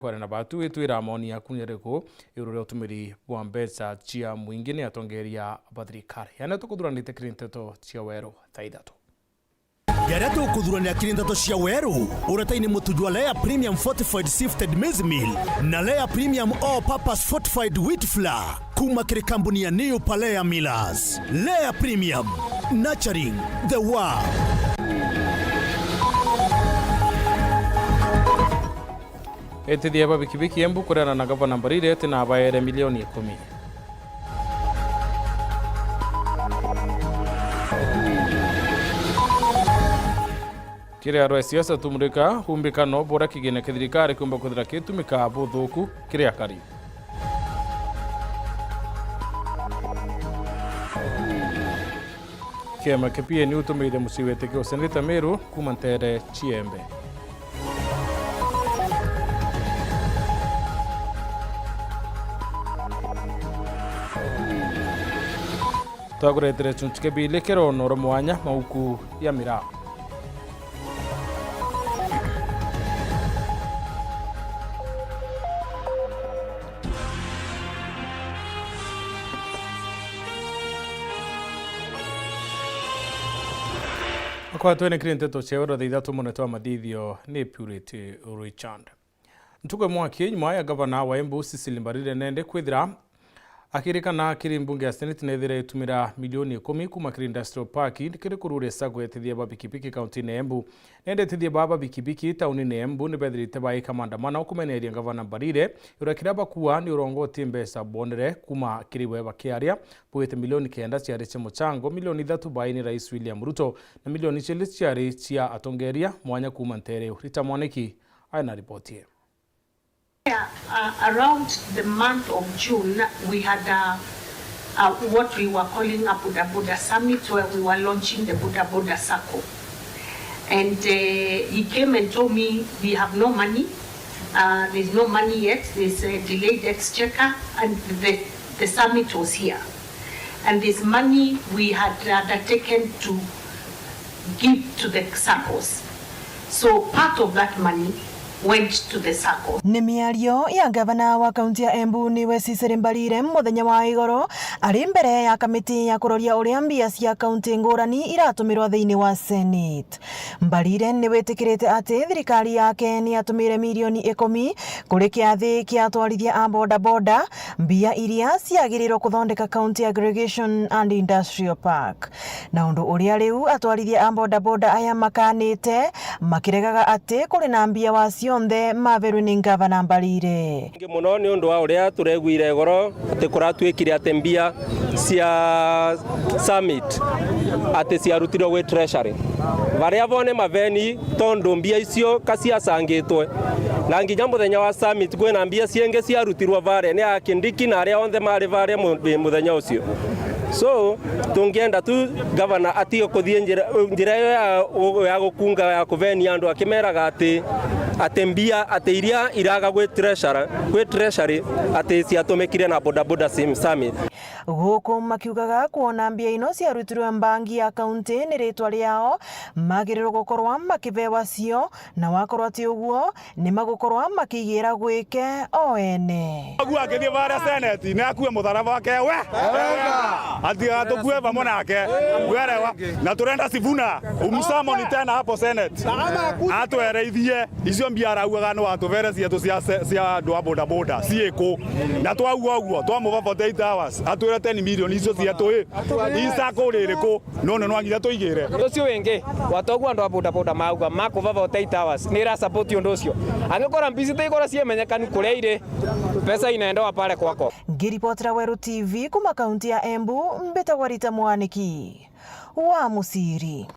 Kwa na batu itwira maoni yaku nyereko irore utumiri bwa mbeca cia mwingi ni atongeria bathirikari yana tukuthuranite kirinteto cia Weru thaithatu Yareto kudhurania kirinteto cia Weru urataini mutujwa Lea Premium Fortified Sifted Maize Meal na Lea Premium All Purpose Fortified Wheat Flour kuma kiri kampuni ya New Palea Millers. Lea Premium, nurturing the world. Etidia babikibiki Embu kurana na gavana Mbarire tina abayere milioni 10. Kire aro siasa tumurika humbikano bora kigene kithirikari kumba kuthira kitumika buthuku kire akari. Kiama kipie ni utumire musiwete kio Seneta Meru kumantere Chiembe. Twaguretere chunchike bilekero noro mwanya mauku ya mira. Kwa tuene kirinteto cheoro deidatu moneto amadithio ni Purity Richard. Ntuko mwaki nyuma ya gavana wa Embu Cecily Mbarire nende kwithira akirikana kiri mbunge ya Senate nethire itumira milioni 10 kuma kiri Industrial Park kiri kurure sagwe tithia babikibiki kaunti ne Embu nende tithia baba bikibiki tauni ne Embu ni bethirite bai kamanda mana ukumeneria gavana Mbarire urakira bakuwa ni urongo timbesa bonere kuma kiri weba kiaria buite milioni 9 ciari cia muchango milioni 3 bai ni Rais William Ruto na milioni 2 ciari cia atongeria mwanya kuma ntere Rita Mwaniki aina ripoti. Around the month of June, we had what we were calling a Buddha Buddha Summit, where we were launching the Buddha Buddha Circle. And he came and told me, we have no money. There's no money yet. There's a delayed exchequer, and the summit was here. And this money we had undertaken to give to the circles. So part of that money went to the circle. Ni miario ya gavana wa kaunti ya Embu niwe Cecily Mbarire muthenya wa igoro ari mbere ya kamiti ya kuroria uria mbia cia kaunti ngurani iratumirwa thiini wa Senate. Mbarire ni wetikirite ati thirikari yake ni atumire milioni 10 kuri kiathi kia atwarithia a boda boda mbia iria ciagirirwo kuthondeka County Aggregation and Industrial Park. Na undu uria riu atwarithia a boda boda aya makanite makiregaga ati kuri na mbia wacio onde maveru ni gavana Mbarire. Muno ni undu wa uria tureguire goro ati kuratwikire ati mbia cia summit ati ciarutirwo gwi treasury varia vone maveni tondu mbia icio kaciacangitwe na nginya muthenya wa summit kwina mbia cienge ciarutirwo varia ni akindiki na aria onthe mari varia muthenya ucio. So tungienda tu gavana atio kuthie njira ya gukunga ya kuveni andu akimeraga ati mbia ati iria iraga gwi treasury ati ciatumikire na boda boda summit. Guku makiugaga kuona mbia ino ciarutirwe mbangi ya kaunti ni ritwa riao magirirwo gukorwa makivewa cio na wakorwa ati uguo ni magukorwa makigira gwike o ene. Agua akithie varia Senate ni akue mutharaba wake we ati atukue vamo nake werewa na turenda Sifuna umsamoni tena hapo Senate atwereithie icio mbia araugaga no atuvere cietu cia andu a boda boda cieko na twauga uguo twamuvava 8 hours atwire 10 million icio cietu isako ririko no nginya tuigire ucio wingi watogu andu a boda boda mauga makuvava 8 hours ni ra support undu ucio angikora mbisi taigora ciemenyekani kuria ire pesa inaenda wapale kwako. Ngiripotera Weru TV kuma kaunti ya Embu mbetagwa Rita Mwaniki wa Musiri.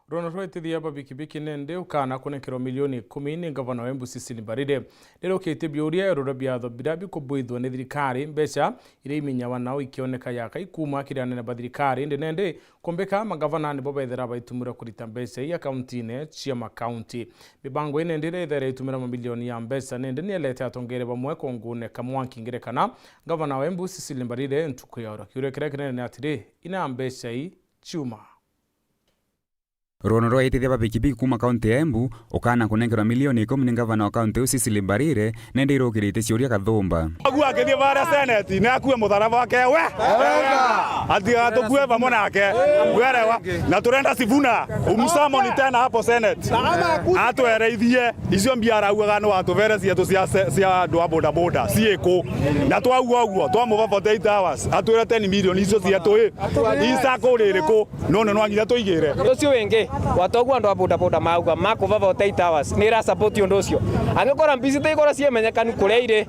Rono rwetithia babikibiki nende ukana kunekero milioni 10 ni gavana wa Embu Cecily Mbarire rero kete biuria rurabia tho birabi kubuithwa ni thirikari mbeca ire imenyawa nao ikioneka yaka ikuma kirane na thirikari nende kombeka magavana ni bobethera baitumira kurita mbeca ya kaunti ne cia makaunti mibango ine ndire ithere itumira mamilioni ya mbeca nende ni elete atongere bamwe kongune kamwanki ngerekana gavana wa Embu Cecily Mbarire ntuku ya ora kiure kirekene ni atire ina mbeca i chuma. Rono rwa itithia ba pikipiki kuma kaunti ya Embu ukana kunengerwa milioni 10 ni gavana wa kaunti ucio Cecily Mbarire nende irukirite ciuria Gathumba. Agu akithie bara seneti na akue mutharaba wake we ati atukue vamo nake werewa na turenda Sifuna umsamoni tena hapo seneti atwereithie icio mbiara ugaga no atuvere cietu cia andu a boda boda cieko na twauga uguo twamuvava 48 hours atwire 10 million icio cietu isako ririko no nginya tuigire ucio wingi watogu andu a boda boda mauga makuvava 48 hours ni ra support undu ucio angikora mbisi teikora ciemenyekanu kuria ire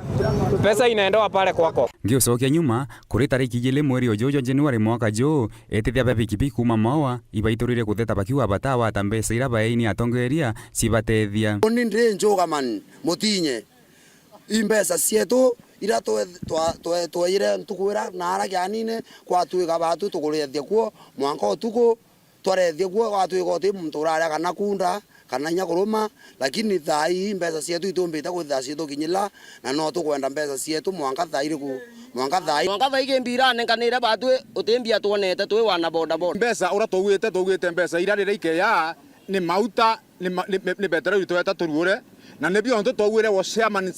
pesa inaenda pale kwako. Ngiucokia nyuma kuri tariki 2 mweri ujujo Januari mwaka juu etithia ba pikipiki kuma Maua ibaiturire kutheta bakiwa batawa tambesa ira baini atongeria cibatethia ni ndire njogaman mutinye imbesa cietu ira twaire ntukwira na ara kyanine kwatuika batu tukurethia kuo mwanka utuku twarethia kuo gwatuika uti muntu uraria kana kunda kana nya kuruma lakini thai mbesa cietu itumbita kwitha cietu kinyila na no tukwenda mbesa cietu mwanka thai riku mwanka thai kimbirane kanire batu utimbia tuonete twi wana boda boda mbesa ura tugwite mbesa ira rire ikeya ni mauta ni betera tweta turure na ne bionto tugwire wo chairman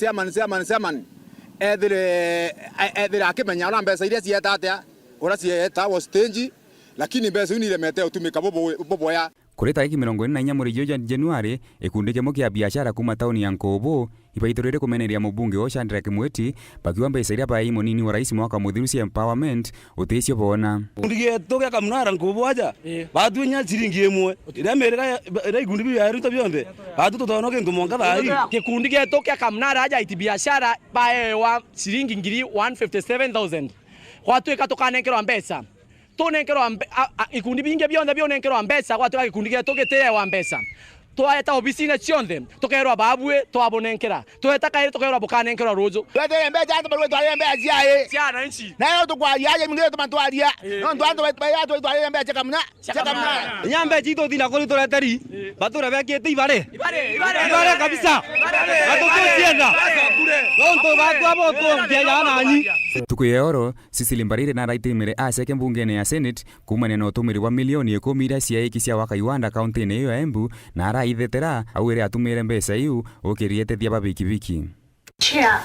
ethire akimenya ura mbesa iria cieta atia ura cieta wo stage lakini mbesa unire mete utumika boboya. Kuri tariki 24 mweri wa Januari ikundi kimwe kia biashara kuma tauni ya Nkobo ibaiturire kumeneria mubunge wa Shadrack Mweti bakiwa mbesa iria bai munini wa rais mwaka muthiru cia empowerment uticio bona ndige toka kamnara Nkobo aja batu nya ciringi imwe ira merera ira igundi bia yaruta bionde batu tutonoke ntumonga thai kikundi getoka kamnara aja iti biashara bae wa ciringi ngiri 157,000 kwatuika tukanenkerwa mbesa tunenkerwa ikundi binge bionde bionenkerwa mbesa gwatuika gikundi getugitire wa mbesa twaheta obisine cionthe tukerwa babue twabonenkera tuheta kaire tukerwa bukanenkerwa ruju twete mbeja ando barwe twale mbeja ciae ciana nchi nayo tukwaria ye mingire tumantwaria no ndwando wetu twale mbeja kamna nyambe jito thina kuri tureteri batura bekite ibare kabisa batukienda tonto batu abo tuongea nanyi tukuyoro Cecily Mbarire na raitimire aceke mbungene ya Senate kumania na utumiri wa milioni 10 iria ciaiki cia wakaiwanda kaunti-ini iyo ya Embu na araithetera awire atumire mbesa iu ukirietethia ba pikipiki. Chair,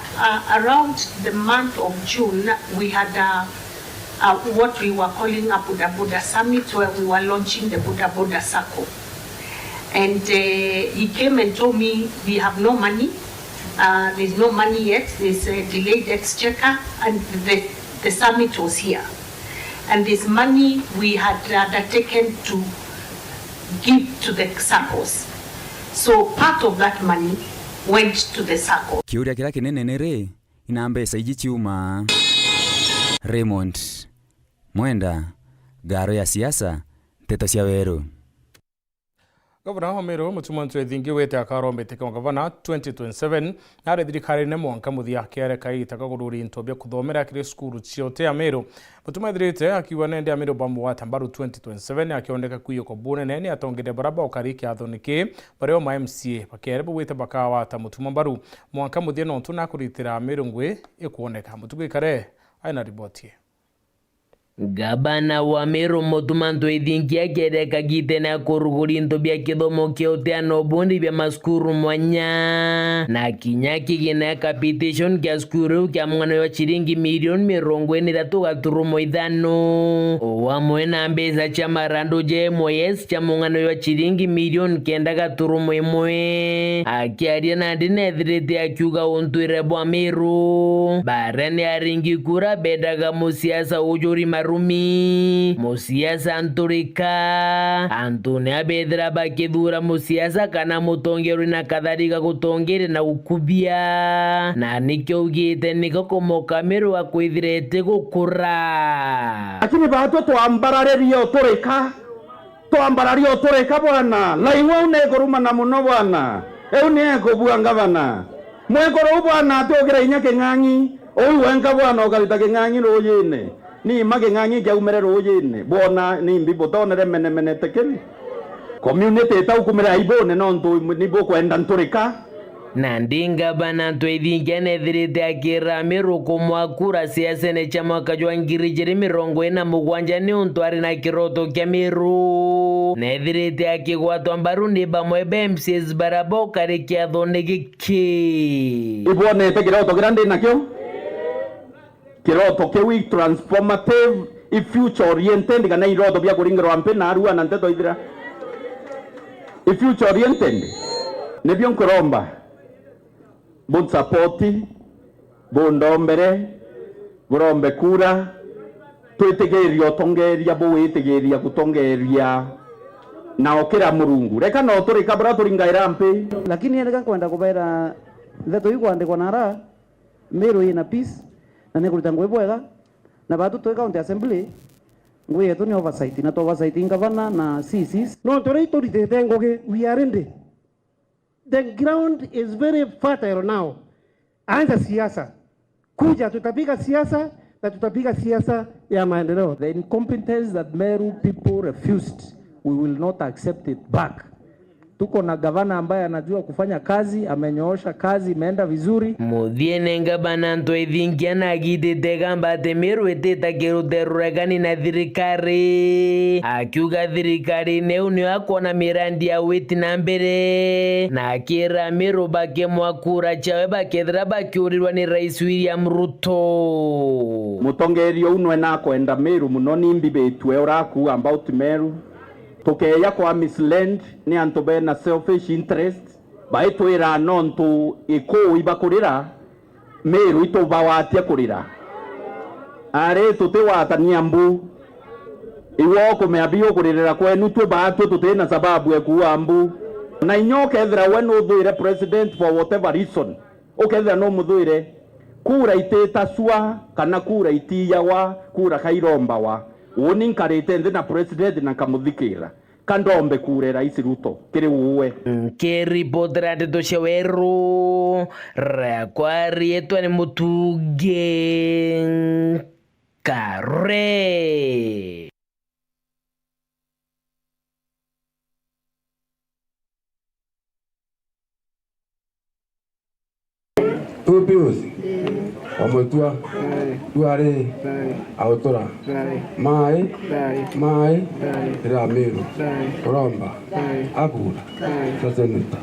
around the month of June, we had what we were calling a Buddha Buddha Summit, where we were launching the Buddha Buddha Circle. And he came and told me, we have no money. There's no money yet. There's a delayed exchequer, and the summit was here. And this money we had undertaken to give to the circles. So part of that money went to the circle. Kiuria kira kinene nere ina mbesa iji ciuma. Raymond Mwenda, Garo ya siasa, Teto cia Weru. Gavana wa Meru mutumantu ethingi wete akarombete kama gavana 2027 na thirikari ne mwanka muthia kere kai takagururi ntobia kuthomera kire skuru ciote ya Meru mutumathirite akiwa nende ya Meru bamu wa tambaru 2027 akiondeka kuyo ko bune nene atongede baraba okariki athonike bareo ma MCA bakere bwete bakawa ta mutumambaru mwanka muthia no tuna kuritira Meru ngwe ikuoneka mutugikare aina riboti. Gabana wa Meru mutumantu ethingia kereka gitena kuruguri ntobia kithomo kioteano bondi bia maskuru mwanya na kinya kigina capitation kia skuru kia mwana wa chiringi milioni 23.5 wamwe na mbesa cha marando je moyes cha mwana wa chiringi milioni 9.1 akiaria na ndinethirite akiuga untwire bwa Meru barani aringi kura bedaga musiasa ujuri Rumi musiasa anturika Antone abethera bakithura musiasa kana mutongeri na kadhalika gutongere na ukubia na nikyo ugite niko komoka Meru akwithirete gukura lakini batu twambararerio turika bwana laiwa unegoruma na muno bwana eu nieko buanga bana mwekoro bwana atogera inya keng'ang'i oyu wenga bwana ukarita keng'ang'i royene ni mage ng'ang'i kya umere royene bona ni mbibo tonere mene tekeni community ta ukumera ibone nonto nibo kwenda nturika na ndinga bana twethingia nethirite akira Meru kumwakura siasa ne chama kajwa ngiri jeri 47 ni untu ari na kiroto kya Meru nethirite akigwatwa mbaru ni bamwe BMCs barabo kari kiathone giki ibonete kiroto kirande nakyo kiroto kewi transformative i future oriented kana iroto bya kuringirwa mpe na arua na nteto ithira i future oriented nebyo nkoromba bon support bondombere burombe kura twitigiria tongeria bwitigiria gutongeria na okira murungu reka no turi kabra turingaira mpe lakini enda kwenda kubera ndeto iko andiko nara mero ina peace na nekulita ngwe bwega na batu to county assembly ngwe yetu ni oversight na to oversight ngavana na CCs no tore to ditete ngoge we are ready. The ground is very fertile now. Anza siasa kuja, tutapiga siasa na tutapiga siasa ya maendeleo. The incompetence that Meru people refused, we will not accept it back. Tuko na gavana ambaye anajua kufanya kazi, amenyoosha kazi, imeenda vizuri. Muthiene ngabana ntwe ithingia na gitete gamba ati Meru itita kiruteruregani na thirikari, akiuga thirikari neu ni akuona mirandi ya witi na mbere, na akira Meru bakemwakura chawe bakethira bakiurirwa ni Rais William Ruto. Mutongerio unwe na kwenda Meru muno nimbi betwe oraku about Meru tukeya kwa misland ni anto bena selfish interest baitwira nontu iko ibakurira Meru ito bawatia kurira are tute watania mbu iwo kumeabio kuririra kwenu twe baatu tutena sababu ya kuwa mbu na inyoke ethra when uthuire president for whatever reason ukethira no muthuire kura iteta swa kana kura itiyawa kura kairomba wa woni nkarete nthi na president na kamuthikira kandombe kure Rais Ruto kiri uwe keripotera ndeto cia Weru rakwa rietwa ni Mutuge Kare. Tupiusi Omotua Tuare Autora Mai Ramiro Romba Agura Sazenita.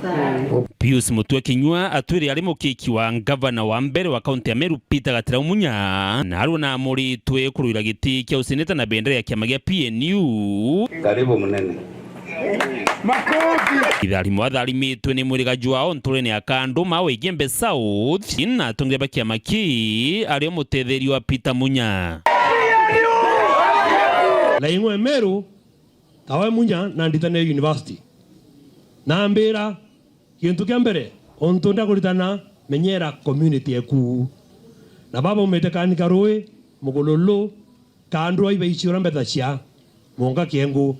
Pius Mutua Kinyua atwiri ari mukiki wa ngavana wa mbere wa kaunti ya Meru Peter Gatira Umunya na aruna muri twe kuruira giti kia useneta na bendera ya kiama gia PNU. Karibu munene makofi ithari mwatharimitwe ni mwirigaji wao nturene ya kandu mawe Igembe South na tongire bakiama ki ari mutetheri wa Peter Munya Laingwe Meru tawe Munya na nditane university na mbira kintu kia mbere ontunda kuritana menyera community eku na baba umetekani karui mugololo kandu aibe ichura mbetha cia monga kiengu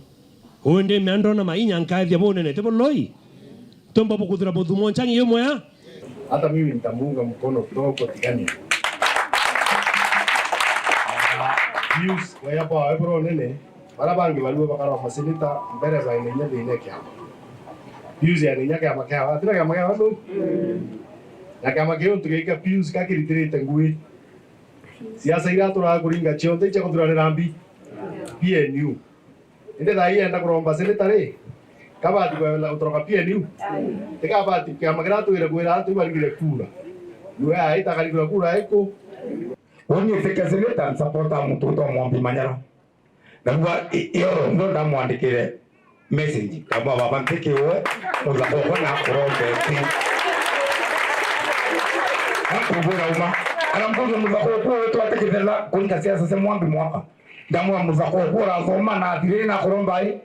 onde meandona mainya nkaithia bonene tebo loi tomba bukuthira bothumo nchangi yo moya hata mimi nitamuunga mkono kidogo tigani Pius kwa hapa ebro nene bara bangi walio bakara maseneta mbere za inenya dine kiama Pius ya inenya kiama kiama atira kiama kiama ndo na kiama kio tugeika Pius kakiritirite ngui siasa ira tura kuringa chionde cha kuthura rambi PNU ende dai enda kuromba senetare kabati kwa utroka PNU tekabati kiama gratu ira kuira atu balingire kura niwe aita kalikura kura eko Woni fika seneta supporta mtoto mwambi Manyara nabwa iyo ndo ndamwandikire message kama baba ntikiwe muzakoko na kurombe ti akubura uma alambuzo muzakoko wetu atakidela kunika siasa se mwambi mwaka ndamwa muzakoko razoma na adire na kuromba ai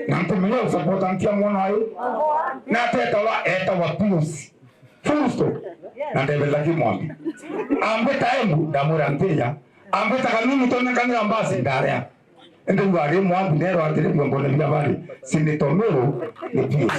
na mtumia supporta ntia mwana ai na teta wa eta wa Pius fusto na ndebeza kimwambi ambeta embu ndamura mpenya ambeta kanuni tona kanira ambasi ndarea ende ngari mwambi nero atire byongole byabali sinitomero ni Pius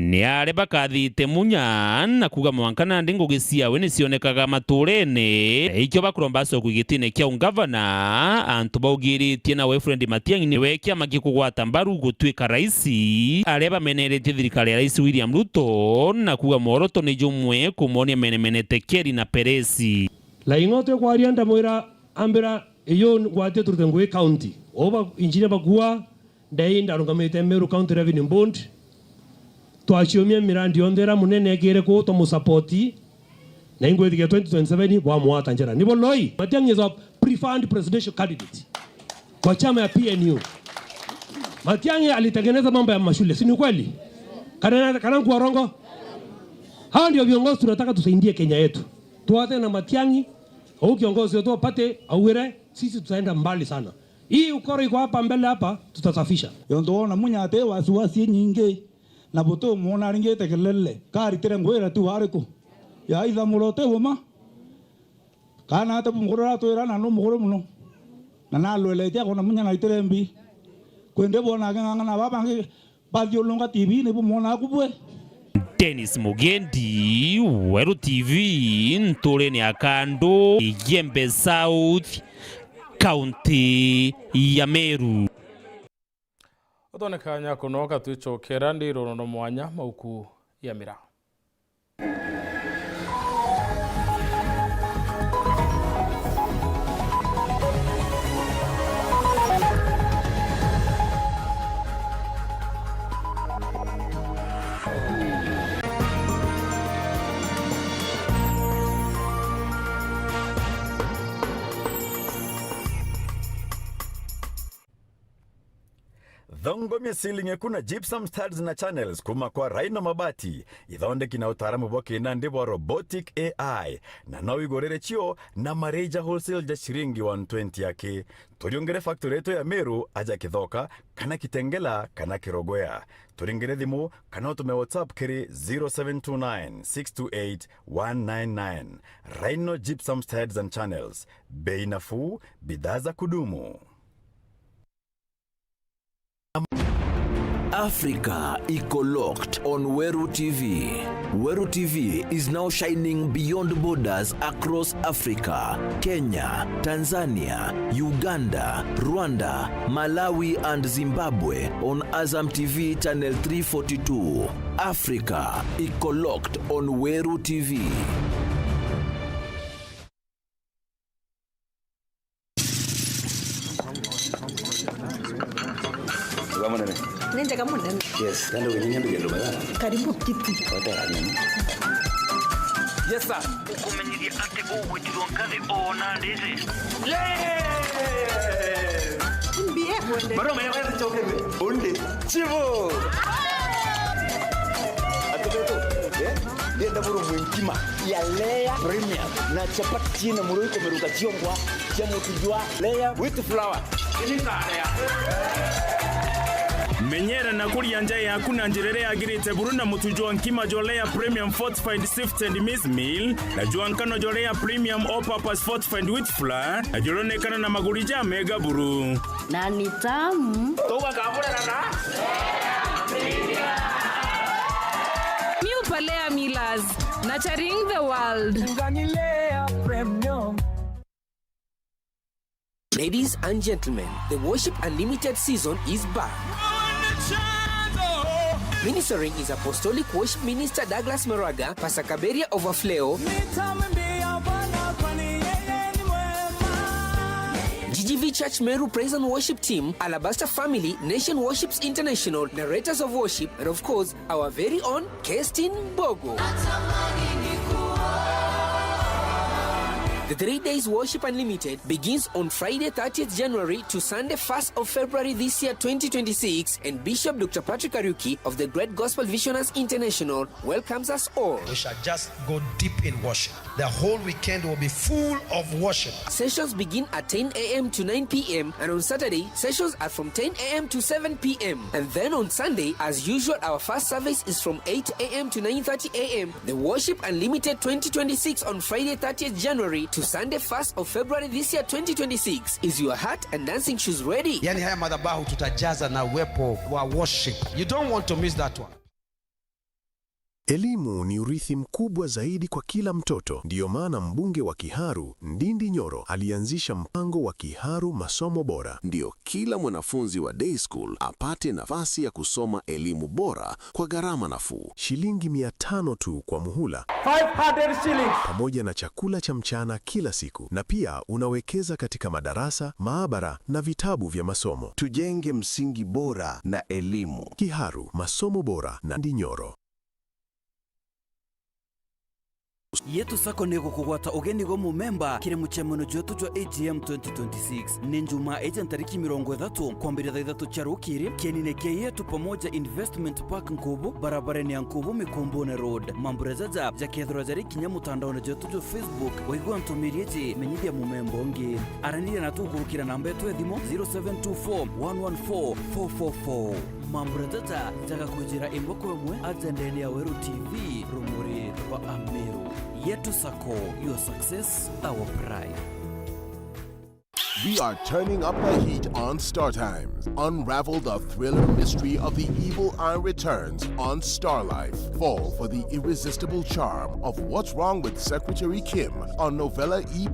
ni are bakathite Munya na kuga mwankana ndingo gisia we ni cionekaga maturene ikyo bakuromba so kwigitine kia ungavana antu baugiritie na we friend Matiang'i ni we kia magikugwata mbaru gutwika raisi areba menerete thirikari ya Rais William Ruto na kuga moroto ni jumwe kumonia menemenete Keri na Peresi laingote kwa arianda moira ambera iyo ngwate turute ngwe county oba injinia bagua ndei ndarungamite Meru County Revenue Board twaciumia mirandi ondera munene gire ko to musapoti na ingwethige 2027 wa mwata njera nibo loi Matiang'i is a pre-fund presidential candidate kwa chama ya PNU. Matiang'i alitengeneza mambo ya mashule, si ni kweli? Kana kwa rongo. Hao ndio viongozi tunataka tusaidie Kenya yetu. Tuwate na Matiang'i au kiongozi wetu apate auire, sisi tutaenda mbali sana. Hii ukoro iko hapa mbele hapa tutasafisha. Yondoona munyate wasiwasi nyingi na boto muona ringete kelele kari tere ngwera tu hariko ya idha murote woma kana ata mugora to era na no mugoro muno na nalwele tia kona munya na itere mbi kwende bona nganga na babange badio longa TV ne bumona kubwe. Dennis Mugendi, Weru TV, Ntoreni Akando, Yembe South, County ya Meru. Otonekanya kunoka tuichokera ndiro no mwanya mauku ya mira. Dhongo mesilinge kuna gypsum studs na channels kuma kwa Rhino Mabati ithonde kina utaalamu boke na ndibo robotic AI na no igorere chio na mareja wholesale ja shiringi 120 yake turiongere factory yetu ya Meru aja kithoka kana kitengela kana kirogoya turingere thimu kana utume WhatsApp kiri 0729628199 Rhino gypsum studs and channels bei nafuu bidhaa za kudumu. Africa Eco Locked on Weru TV. Weru TV is now shining beyond borders across Africa, Kenya, Tanzania, Uganda, Rwanda, Malawi and Zimbabwe on Azam TV channel 342. Africa Eco Locked on Weru TV. Nenda kama ndani. Yes, ndio wenyewe ndio ndio bana. Karibu kiti. Yes sir. Ukumenyiria ate uwe tuongane ona ndizi. Mbie mwende. Baro mwenye choke onde. Chivo. Atoto. Ndio ndaburu mwinkima ya Lea Premium na chapati na muroiko meruka chiongwa cha mutujwa Lea with flour. Ini tarea. Menyera na kuria nja yaku na njirere yagirite buruna mutujwa nkima jolea premium fortified sifted maize meal na juankano jolea premium all purpose fortified wheat flour na jolonekana na magurija mega buru na ni tamu toka kabura na New Palea Millers, nurturing the world. Ladies and gentlemen, the Worship Unlimited season is back. Ministering is Apostolic Worship Minister Douglas Moraga, Pastor Kaberia Overflow, GGV Church Meru Praise and Worship Team, Alabaster Family, Nation Worships International, Narrators of Worship, and of course, our very own Kestin Bogo. The 3 days Worship Unlimited begins on Friday 30th January to Sunday 1st of February this year 2026, and Bishop Dr. Patrick Kariuki of the Great Gospel Visionaries International welcomes us all. We shall just go deep in worship. The whole weekend will be full of worship. Sessions begin at 10 a.m. to 9 p.m. and on Saturday, sessions are from 10 a.m. to 7 p.m. And then on Sunday, as usual, our first service is from 8 a.m. to 9:30 a.m. The Worship Unlimited 2026 on Friday 30th January to Sunday 1st of February this year 2026. Is your hat and dancing shoes ready? Yani haya madhabahu tutajaza na uwepo wa worship. You don't want to miss that one. Elimu ni urithi mkubwa zaidi kwa kila mtoto. Ndiyo maana mbunge wa Kiharu, Ndindi Nyoro, alianzisha mpango wa Kiharu Masomo Bora. Ndio kila mwanafunzi wa day school apate nafasi ya kusoma elimu bora kwa gharama nafuu. Shilingi 500 tu kwa muhula. 500 shillings. Pamoja na chakula cha mchana kila siku. Na pia unawekeza katika madarasa, maabara na vitabu vya masomo. Tujenge msingi bora na elimu. Kiharu Masomo Bora na Ndindi Nyoro. Yetu sako nego kugwata ogeni go mu member kire mu chemono joto jwa AGM 2026 ni njuma agent tariki 30 kwambira thaa 3 cha rukiri kenine yetu pamoja investment park Nkubu barabara ni Nkubu Mikombone Road mamburezaza jakethro jari kinya mutandao na joto jwa Facebook waigwa ntomirieje menyithia mu member onge aranire na tugurukira namba yetu thimo 0724 114 444 mamburezaza jaga kujira imboko mwe agenda ya Weru TV rumuri wa Ameru. Yetu Sako, your success, our pride. We are turning up the heat on Star Times. Unravel the thriller mystery of the evil eye returns on Star Life. Fall for the irresistible charm of What's Wrong with Secretary Kim on Novella E+.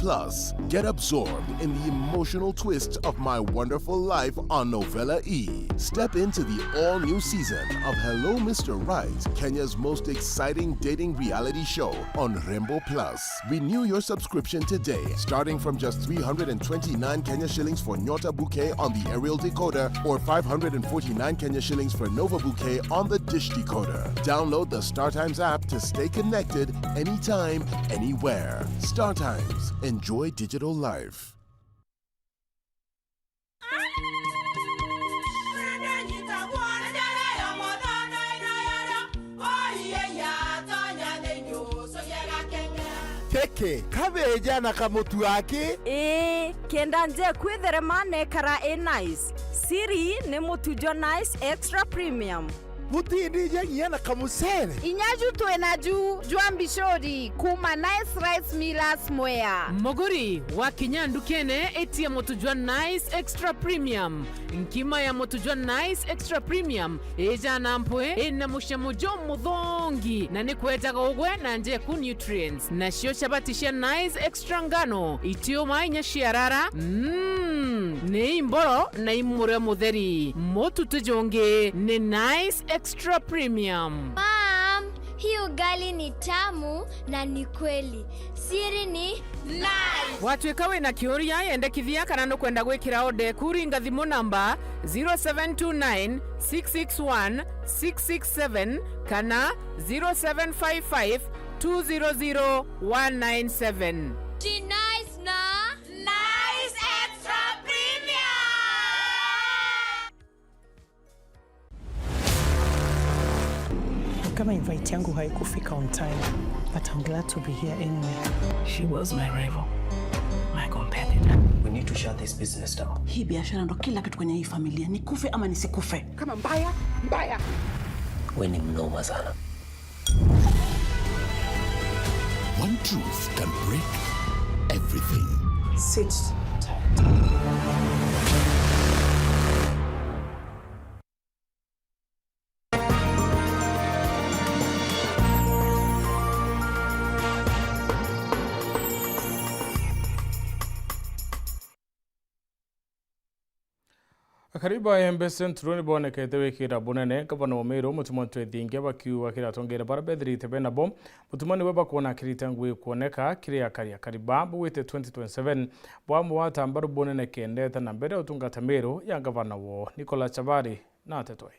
Get absorbed in the emotional twists of My Wonderful Life on Novella E. Step into the all-new season of Hello Mr. Right, Kenya's most exciting dating reality show on Rembo Plus. Renew your subscription today, starting from just 329 Kenya shillings for Nyota Bouquet on the aerial decoder or 549 Kenya shillings for Nova Bouquet on the dish decoder. Download the StarTimes app to stay connected anytime, anywhere. StarTimes. Enjoy digital life. Keke, kabeja na kamutu wake? Kenda nje kwitherema nekara nice. Siri ni mutujo nice extra premium. Mutindi nje na kamusere. Inyaju twena jua mbishori kuma nice rice millers mwea. Moguri wa kinyandu kene eti ya motujwa nice extra premium. Nkima ya motujwa nice extra premium eja nampwe ena mushamujo mudhongi na ni kweta gogwe na nje ku nutrients na shio shabatisha nice extra ngano itio mainya shiarara ne imboro na imure mutheri motu tujonge ne nice extra premium. Mom, hii ugali ni tamu na ni kweli. Siri ni nice. Watwekawe na kioria yende kithia kana no kwenda gwikira ode kuringa thimo namba 0729 661 667 kana 0755 200 197. Ji nice na nice extra premium. Kama invite yangu haikufika on time, but I'm glad to be here anyway. She was my rival, my competitor. We need to shut this business down. Hii biashara ndo kila kitu kwenye hii familia. Nikufe ama nisikufe. Kama mbaya, mbaya. We ni mnoma sana. One truth can break everything. Sit tight. Karibu Embe Central ni bone kete wekira bunene gavana wa Meru mutumo twethinge bakiwa kira tongera barabethiri tebena bom mutumo ni weba kuona kirita ngwe kuoneka kiria karia karibabu wete 2027 bwamu watambaru bunene kendeta na mbere utungata Meru ya gavana wo Nicola Chabari na tetoi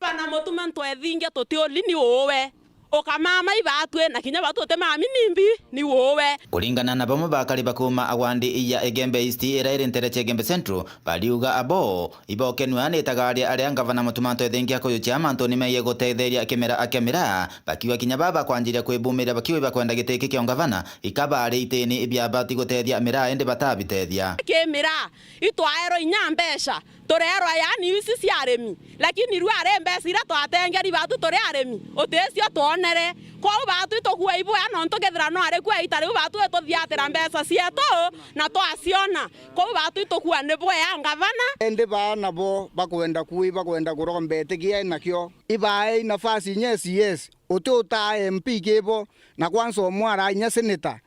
bana mutumo twethinge tutioli ni owe okamama ibatwe na kinya batote mami nimbi ni wowe kulingana na bamwe bakali bakuma awandi iya Egembe East iraire ntereche Egembe Central baliuga abo ibokenwa ni tagaria aria gavana mutumanto ethengia ko chama Anthony Meye gutetheria akemera bakiwa kinya baba kwanjiria kwibumira bakiwa bakwenda giteke kyo gavana ikabari iteni ibya bati gutethia mira ende batabitethia kemira itwaero inyambesha torero yani isi si aremi lakini ruare mbesa ira twatengeri batu tore aremi otesio tonere kwa batu tokuwa ibo ano no ntugethira no ari kwa itari batu etothiatira mbeca cietu na twaciona ko batu itukua ni boya ngavana ende bana bo bakwenda kurombe tigie nakyo ibae nafasi nyesi yes ututa MP kebo na kwanza omwara nya senator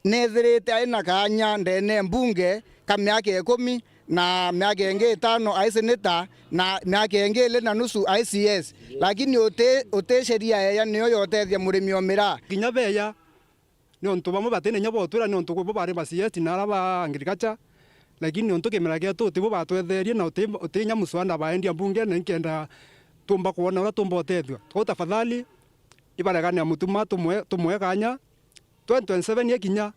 nethirite aina kanya ndene mbunge kamyaka 10 na miaka enge 5 ai senator na miaka enge 4.5 ICS lakini ote sheria ya niyo yotethia murimi omira kinya beya ni onto bamo batene nya botura ni onto bo bare basieti na raba agriculture lakini onto kemera kia to tibo batwetherie na ote nya muswanda baendia mbunge na nkenda tumba kuona ura tumba otethwa ko tafadhali ibaregania mutuma tumwe kanya 2027 yekinya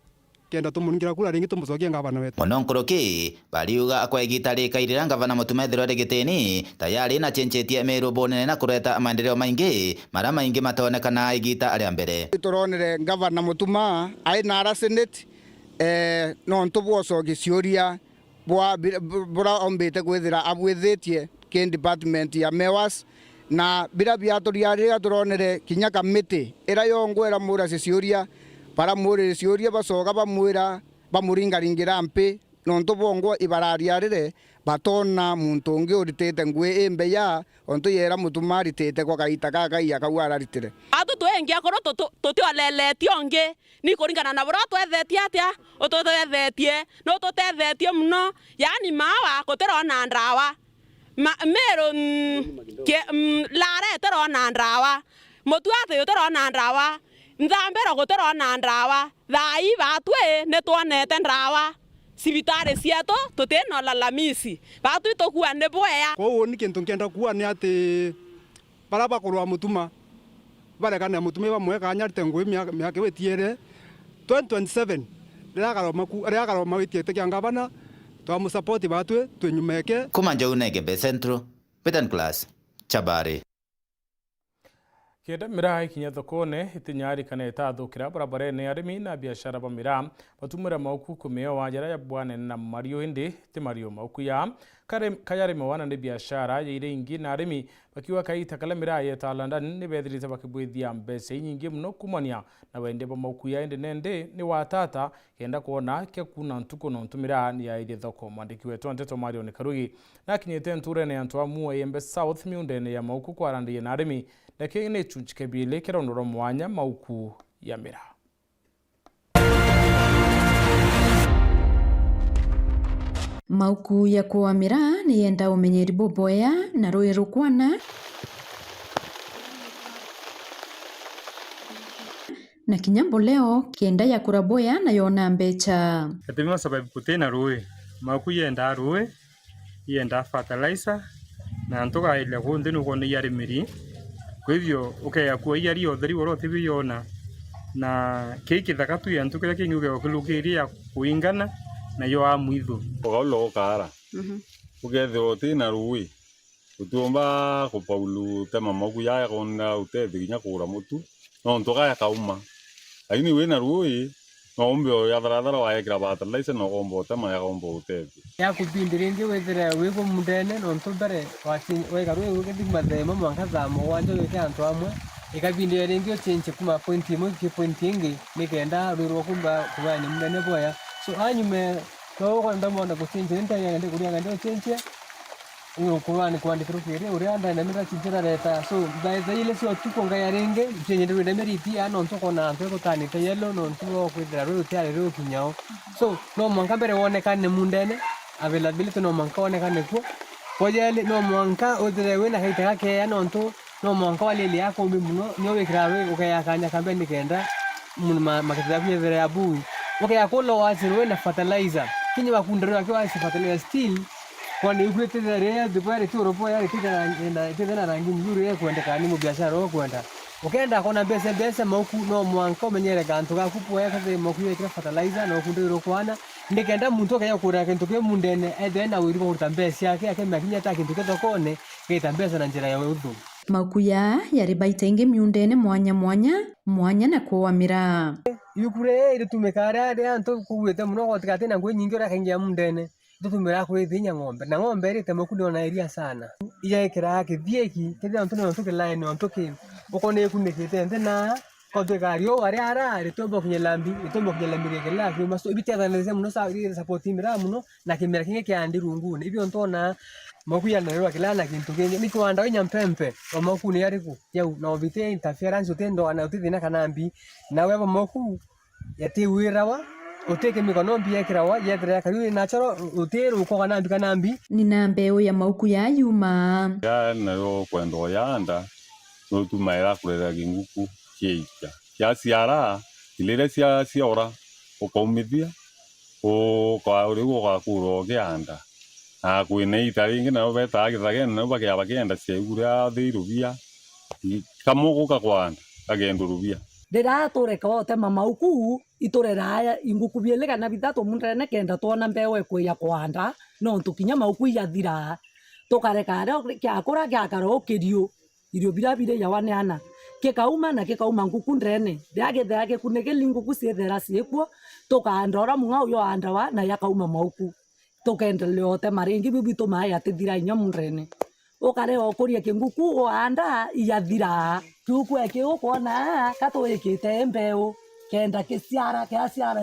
kenda tumuningira kula ringi tumucokia ngavana wetu Mononkoroki bariuga akwa igitari kairira ngavana mutumethero rigitini tayari na chenchetie meru bonene na kureta maendeleo maingi mara maingi matonekana igita aria mbere turonere ngavana mutuma aina ara senate no ntubwoco gicioria bora ombite kwithira abwithetie ke department ya mewas na bira biatoria turonere kinya kamiti ira yongwera mura cicioria para muri cioria bacoga bamwira bamuringaringira mpi nonto bongo ibararia rire batona muntu ungi uritete ngwe embeya onto yera mutuma ritete kwa kaita kakai akawara ritire atu twengia koro tutioleletie onge ni kuringana na bro twethetie atia ututhethetie no tutethetie muno yani mawa kutirona ndawa mero ke lare terona ndawa mutuate utirona ndawa nthambero gutirona ndawa thai batwe ne twonete ndawa sibitari cietu tutino lalamisi batu itukua ni bweya ko ni kintu ngenda kuwa ni ati baraba kurwa mutuma barekana mutuma bamwe kanyarite ngwe miaka wetiere 2027 riragaroma witiete kia ngavana twamusupport batwe twenyumeke kumanja unege Central Petan Class Chabari Kenda mira ikinya thokone itinyari kana itathukira barabarene arimi na biashara bamira batumira mauku kumeo wajara ya bwana na Mario indi ti Mario mauku ya kayari mawana ni biashara yaire ingi na arimi bakiwa kaita kala mira ya talanda ni bedrita bakibwithia mbese nyingi muno kumania na wende ba mauku ya indi nende ni watata kenda kuona ke kuna ntuko no ntumira ni ya ide thoko mwandiki wetu Anteto Mario ne Karugi na kinyete nture ne antwa muo yembe South miundene ya mauku kwa randi na arimi na kene chunchike bile kera ndoro mwanya mauku ya mira mauku ya kwa mira ni yenda umenyeri boboya na roe rukwana na kinyambo leo kienda ya kuraboya na yona mbecha katima sababu kutena roe mauku yenda roe yenda fertilizer na ntoka ile kunde nuko ni yari miri kwa hivyo ukayakua yari yotheri worote biyona na kiki thakatu ya ntukira kinguge okilukiria kuingana na yo amwitho ogalo kara ukethiro tina ruwi utumba ko Paulu tema magu ya kona utethinya kura mutu no ntoka ya kauma aini wena ruwi no ombe ya daradara wa ekra batalaisa no ombo tema ya ombo utethi ya kupindiringe wethira wego mundene no ntobere wati wega ruwi ugedigma thema mwankaza mo wanje weke antu amwe ikabindira ringi chenche kuma point imwe ki point ingi nikenda ruro kumba kubani mundene boya so anyume no kwenda mwana kuchinje nta yende kuria ndio chenche uyo kubani kwandikira kire uri anda na mira chinjira leta so baeza ile sio tukonga ya ringe chenye ndio ndemeri pia no ntoko na ntoko tani tayelo no ntoko kwidra ruro tiare ruro kinyao so no mwanka bere wonekane mundene availability no mwanka wonekane ko pojele no mwanka odire wena haita ke ya no nto no mwanka wale ile yako mbimuno nyo wekirawe ukayakanya kambe nikenda mun makita vile ya bui ukayakolo wazirwe na fertilizer kinyi bakundira kwa fertilizer still kwani ukwete rea dipare tu ropo ya tena rangi nzuri ya kuendeka ni mu biashara wako kwenda ukenda kona bese mauku no mwanko menyere gantu ga kupoya kaze mauku ya fertilizer no kundiro kwana ndikenda muntu kaya kura kintu ke mundene ethena wiribo kutambesa yake makinya ta kintu ketokone ketambesa na njira ya udhu maukuya yari baita inge miundene mwanya na kwa mira yukure ile tumekara ya nto kuwete muno kotikate na ngwe nyingi ra kengia mundene tutumira kwithinya ng'ombe na ng'ombe ri temoku ndio nairia sana iya ikira kithieki kithia ntu no tuke line no tuke ukone kunikite ndena kote kario ara ritombo kunyelambi rekela kuma so ibite analyze muno sa support mira muno na kimera kinge kyandi rungune ibyo ntona makuya na kila na kintu kinge ni kwanda wenya mpempe wa makuni yariku yau na obite interference utendo ana utithina kanambi na wewe maku yati wirawa uteke mikono mbia kirawa yethera kariu natural utero uko kanambi ni na mbeu ya mauku ya yuma ya na yo kwendo yanda no tumaira kurera ginguku kieika kia ciara ilere cia ciora ukaumithia kwa urigo kwa kuro gianda na kwina itaringi na beta githagena na bakia bakienda ciagura thirubia kamuguka kwanda agendo rubia ndira tureka wote mamauku iturera inguku biele kana bitatu mundrene kenda tona mbewe kuya kwanda no tukinya mauku yathira tukareka ro kyakura kyakaro kirio irio birabire yawane ana kekauma na kekauma nguku ndrene ndage kunege linguku ciethera ciekwo tukandora munga uyo andawa na yakauma mauku tukendelea ote maringi bibitu maya tithira inya mundrene ukare okuria kinguku oanda yathira kuku ekikuona kato ekite mbeu kenda kesiara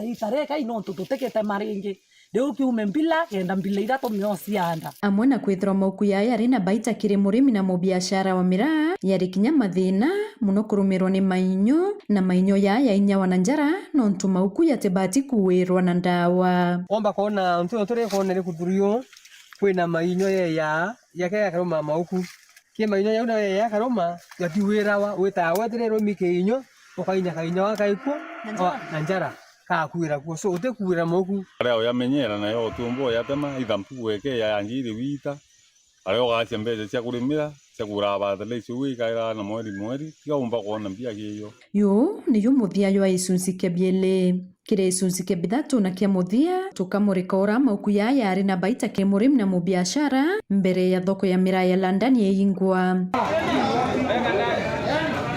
itareka inontu tutekete maringi Deu kiume mbila kenda mbila irato miosi anda. Amwe na kwithira mauku yaya rina baita kiri murimi na mubiashara wa miraa yari kinya mathina muno kurumirwo ni mainyo na mainyo yaya inyawa na njara nontu mauku yatebati kuwirwa na ndawa. Omba kona mtu tore kona ni kuthurio kwina mainyo yaya yake karoma mauku ke mainyo yauna yaya karoma yatiwirawa wetawa tirero mikeinyo ukainya kainya wakaikwo na njara kakwira kwa so utekuwira moku areo yamenyera nayo tumbo yatema ithampu weke yanjiri wita areo gacha mbeje cia kurimira cia kura bathale ciuikaira na mweri tigaumba kuona mbia kiyo yo niyo muthia yo isunsi kebiele kire isunsi kebithatu na kia muthia tukamurikora mauku yaya ari na baita ke murimi na mubiashara mbere ya thoko ya miraa ya London yeingwa.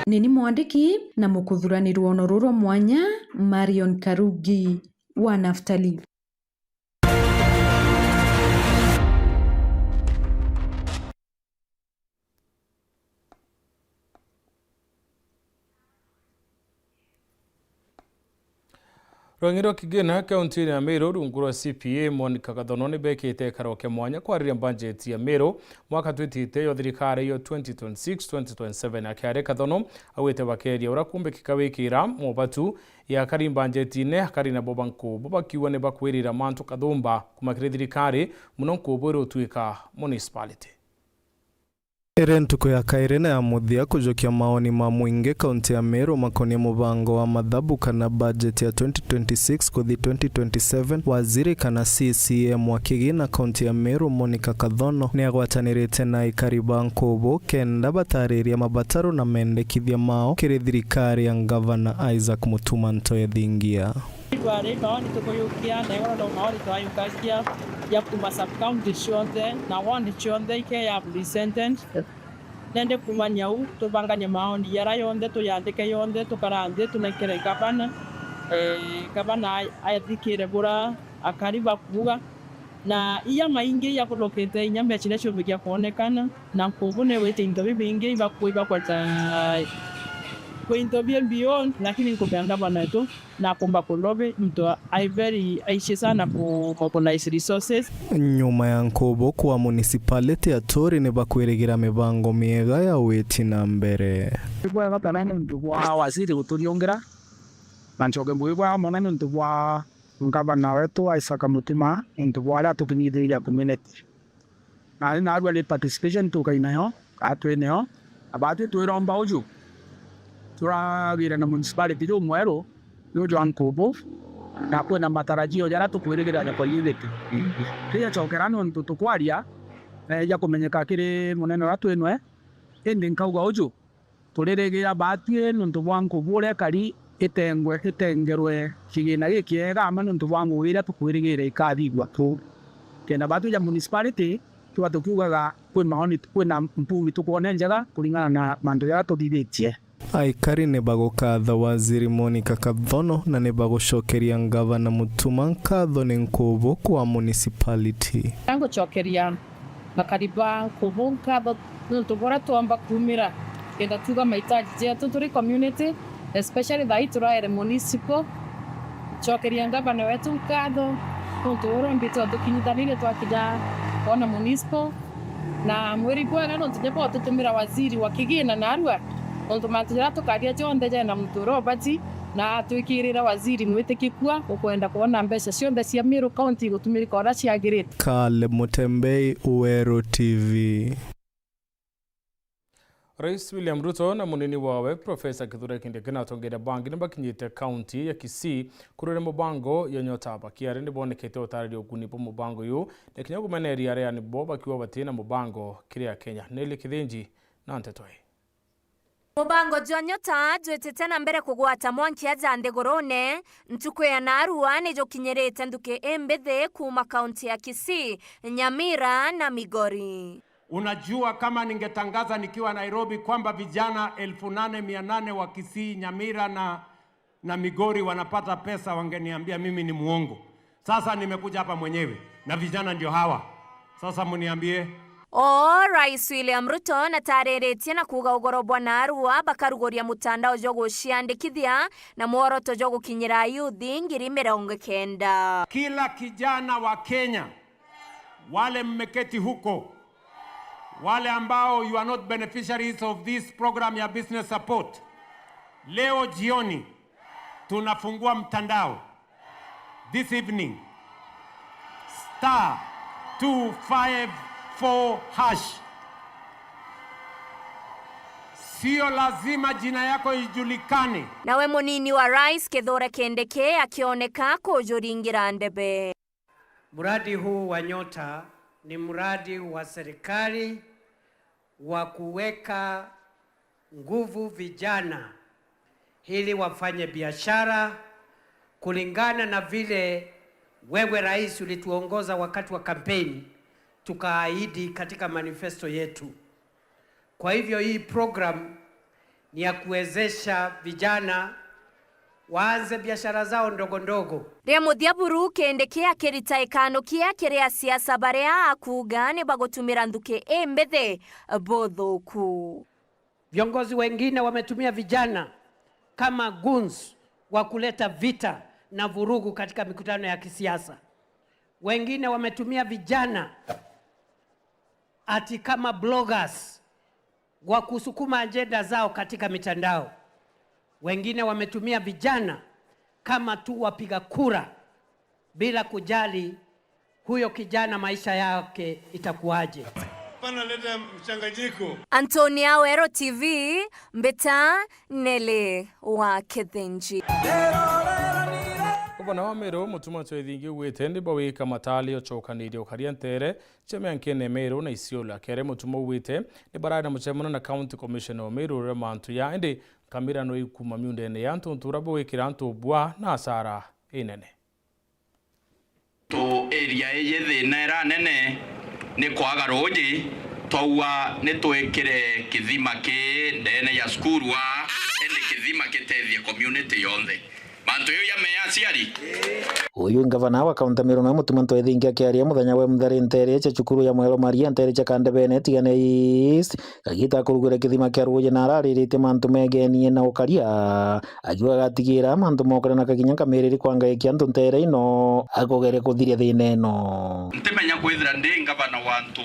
Nini mwandiki na mukuthurani ruono rurwa mwanya Marion Karugi wa Naftali. Rwangiro kigena kaunti ya Meru rungurwa CPA Monica Kathono ni bekite karoke mwanya kwariria budget ya Meru mwaka twitite yo thirikari yo 2026-2027 akiare Kathono awite bakeria ura kumbe kikawikira mobatu ya kari budget ine kari na bobanko bobakiwa ne bakwirira mantu kathumba kumakire thirikari muno kubwero tuika municipality. Ntuko ya kairena ya muthia kujokia maoni ma muingi kaunti ya Meru makonia mubango wa mathabu kana budget ya 2026 kuthi 2027 waziri kana CCM wa kigina kaunti ya Meru Monica Kathono ni agwatanirite na ikariba nkubu kenda batariria mabataro na mendekithia mao kiri thirikari ya Governor Isaac Mutuma Ntoye thingia. Twari maoni tukuyukia na igoro maoni twayukasia ya kuma sub-county cionthe na wandi cionthe ike ya sentence nende kumanya u tubanganye maoni yara yonthe tuyandike yonthe tukarandhe tunekere gavana ayathikire bura akariba kuga na iya maingi ya kulokete inyambe chile chobikia kuonekana na kubune wete intobi bingi ibakuiba kwa kuintobia beyond lakini nikupeanga bana tu na kumba kulobe mtu aishi sana ku mobilize resources nyuma ya nkubo kwa municipality ya Tori ne bakwirigira mibango miega ya weti na mbere kwa gata mtu wa waziri uturiongera manchoge mbwa mwana mtu wa ngabana wetu Isaac Mutuma mtu wa tukinidhiria community na arwale participation tukainayo atweneyo abatu twiromba uju turagira na municipality yo mwero yo John Kobo na kuna matarajio jara tukwirigira kwa yithete ria chokerano ntutu kwaria ya kumenyeka kiri munene watu enwe ende nkauga uju turiregira batie nuntu wangu bure kari itengerwe kigina gikiega amano nuntu wangu wira tukwirigira ikathigwa tu kenda batu ya municipality tuwa tukiugaga kwina mpungi tukuone njega kuringana na mando ya tuthithetie. Aikari ne bagukatha waziri Monica Kathono na ne bagushokeria Governor Mutuma nkatho ni nkubu kwa municipality. Tango chokeria makariba kubu nkatho ntubora tuamba kumira kenda tuga mahitaji yetu turi community especially the Ituraere municipal chokeria ngavana wetu nkatho ntuuro mbito tukinyithanire twakija ona municipal na mwiri kwega no tujepo tutumira waziri wa kigina na arua ntu matujira tukaria cionthe jena muturo bati na twikirira waziri mwitikikua ukwenda kuona mbeca cionthe cia Meru County gutumirika ora ciagirite. Kale Mutembei, Uero TV. Rais William Ruto na munini wawe Profesa Kithure Kindiki natongera bangi nibakinyite county ya Kisii kurore mubango ya nyotaba kiare nibonekete utarari oguni po mubango yu nekinya kumeneria area ni bo bakiwa batina mubango kiria Kenya Neli Kithinji na Ntetoi. Mubango jwa nyota jwetete na mbere kugwata mwanki aja ndegorone ntuku ya narua nejo kinyerete nduke embethe kuma county ya Kisii, Nyamira na Migori. Unajua, kama ningetangaza nikiwa Nairobi kwamba vijana 8,800 wa Kisii, Nyamira na Migori wanapata pesa, wangeniambia mimi ni muongo. Sasa nimekuja hapa mwenyewe na vijana ndio hawa. Sasa muniambie. Rais William Ruto na tareretie na kuga ugorobwa na arua bakarugoria mutandao jogo ciandikithia na mworoto jogo kinyira yuthi 90,000. Kila kijana wa Kenya, wale mmeketi huko, wale ambao you are not beneficiaries of this program ya business support, leo jioni tunafungua mtandao. This evening *254#. Sio lazima jina yako ijulikane. Nawe munini wa Rais Kithure Kindiki akioneka kujuringira ndebe. Mradi huu wa nyota ni mradi wa serikali wa kuweka nguvu vijana ili wafanye biashara kulingana na vile wewe rais ulituongoza wakati wa kampeni, tukaahidi katika manifesto yetu. Kwa hivyo hii program ni ya kuwezesha vijana waanze biashara zao ndogo ndogo. Muthia Kindiki akirita ikano kia kiria siasa baria akuga ni bagutumira nduke embethe bothuku. Viongozi wengine wametumia vijana kama guns wa kuleta vita na vurugu katika mikutano ya kisiasa. Wengine wametumia vijana ati kama bloggers wa kusukuma ajenda zao katika mitandao. Wengine wametumia vijana kama tu wapiga kura bila kujali huyo kijana maisha yake itakuwaje. Panaleta mchanganyiko. Antonia, Uero TV, Mbeta Nele wa Kithinji. Kubana wa Meru mutuma twethingi witende bawika matali ochokanire okaria ntere chemyankene Meru na Isiolo kere mutuma wite ni barada muchemana na county commissioner Meru remantu ya ende kamera no ikuma myundene ya ntuntura bawikira ntubwa na asara inene. To area yethina era nene ni kwaga roji twaua ni twekire kithima ki ndene ya skuru wa ende kithima kitethie community yonthe mantu yo ya meaciari. Uyu ngavana wa kaunti Meru na mutuma twethingi akiaria muthenya we muthari ntere cha cukuru ya Mwelo Maria ntere cha Kandebene tigane East kagita kurugura kithima kia Ruoje na araririte mantu megenie na ukaria agiwa gatigira mantu mokore na kaginya kamereri kwanga iki antu ntere ino akogere kuthiria thine ino ntimenya kwithira ndi ngavana wantu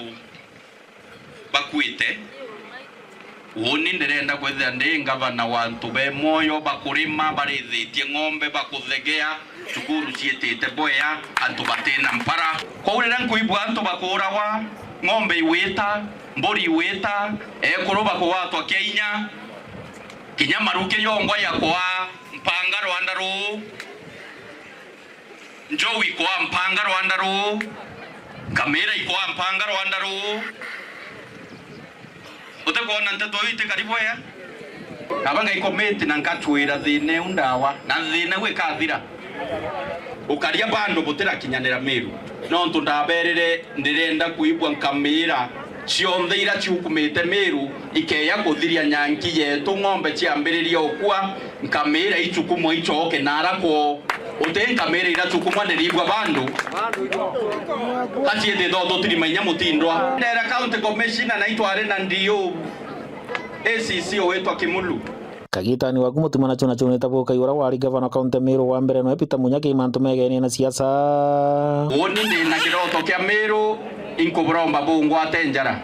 bakwite Woni ndirenda kwethira ndi ngavana wantu be moyo bakurima barithitie ng'ombe bakuthegea cukuru cietete boya antu batena mpara kwa urira nkuibwa antu bakurawa ng'ombe iwita mbori iwita kuroba kwa watu akeinya kinyamaruke yongwa yakwa mpanga Rwanda ru njowi kwa mpanga Rwanda ru kamera ikwa mpanga Rwanda ru utakona nteto ite karibu ya kabanga ikomete na nkatwira thine undawa na thine we kathira ukaria bando butira kinyanira Meru no ntundaberere ndirenda kuibwa nkamira cionthe ira ciukumite Meru ikeya kuthiria nyanki yetu ng'ombe ciambiriria okwa nkamira icukumwa icoke narako utenga mere ira cukumwa ndirigwa bando kaciende dodo tulimenya mutindwa ndera county commissioner naitwa Arena ndio ACC wetwa Kimulu kagitani waku mutumana chuna chunita boka yura wari gavana kaunti ya Meru wa mbere no Peter Munya ki mantu megeni na siasa woni ndi na kiroto kia Meru inkubromba bungu atenjara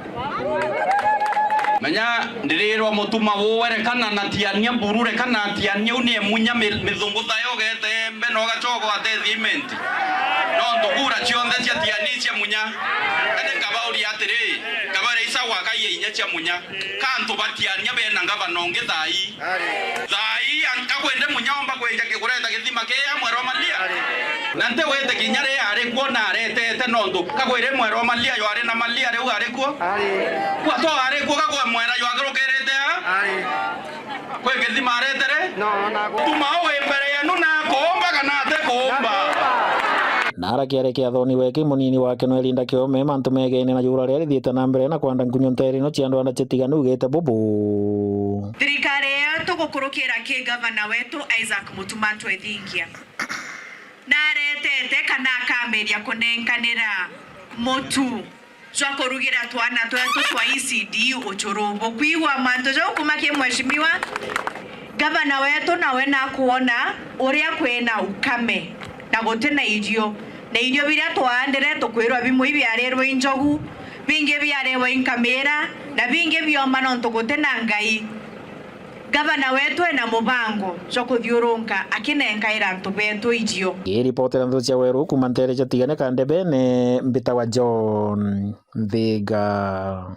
menya ndiriro mutuma wore kana natiania burure kana atiania unie munya mithungu thayo gete mbe no gachoko atethiment no ndugura chionde cia tianicia munya ene kabauri atiri kabare isa wakaye inya cia munya kantu batiania bena ngavana onge thai ankakwende munya omba kwenja kigureta githima kia mwero malia nante wete kinyare ari kuona aretete nondu kagwire mwero malia yo ari na malia riu ari kuo kwa to ari kuo kagwe mwera yo agrokerete kwe githima aretere tuma we mbere yanu na komba kana te komba nara kiare kia thoni weke munini wake no elinda kiome mantu megeni na yura ria rithiete na mbere na kwanda ngunyo nteri no ciandu ana citiganu ugite bubu thirikari yetu gukurukira ki gavana wetu Isaac Mutuma Ntwethingia na aretete kana akameria kunenkanira mutu jwa kurugira twana twetu twa ECD uchurubu kwigwa manto jo kumakie mheshimiwa gavana wetu nawe na kuona uria kwena ukame na gutena irio biria twandire tukwirwa bimwe biarerwo injogu bingi biarerwo inkamera na bingi bioma no tugutena ngai gavana wetu ena mubango jo kuthiurunka akinenkaira antu betu irio iripotera nthu cia weru kuma ntere cia tigane kande bene mbita wa John Thiga.